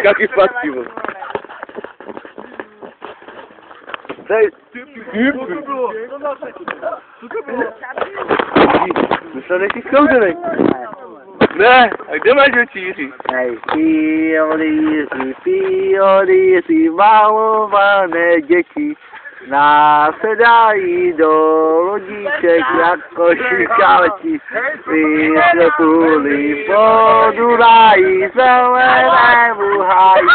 Jaký zpátky, vole. Tady, Co to bylo? Co to bylo? myslel, že jsi schouzený. Ne, a kde máš oči, Jiří? Hej, piolíři, malované děti nasedají do lodíček jako šikaveti. Vysvětlí po Dunaji zelenému háji.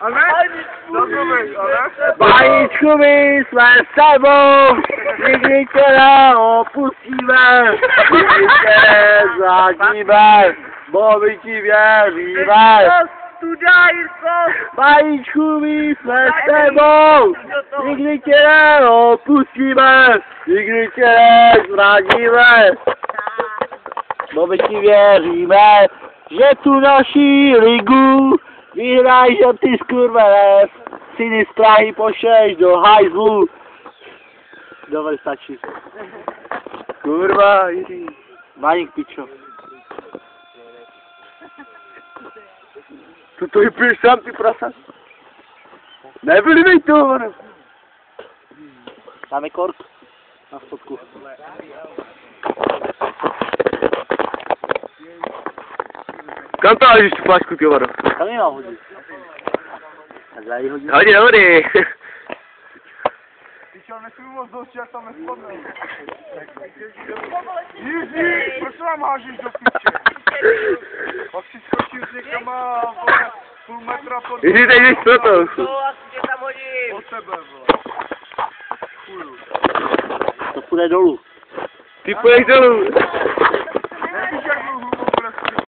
Ale? Bajíčku, my jsme s tebou, nikdy tě neopustíme, nikdy tě nezradíme, bo my ti věříme. Bajíčku, my jsme s tebou, nikdy tě neopustíme, nikdy tě nezradíme, bo my ti věříme, že tu naši ligu vyhrají, že ty skurvené syny z Prahy pošleš do hajzlu. Dobre, stačí. Kurva, Jiří. Maník, pičo. Tu to vypiješ sám, ty prasa. Nevylivej to, ono. Dáme kork na spodku. Kam to hážeš tu flašku, ty vado? Tam je mám hodit. Tak já ji hodím. Hodě, hodě. Pičo, nesmím moc dost, jak tam nespadne. Jiří, proč nám hážeš do piče? Pak si skočím s někama, vole, půl metra pod... Jiří, teď jdeš pro to. Od tebe, vole. Chuju. To půjde dolů. Ty půjdeš dolů.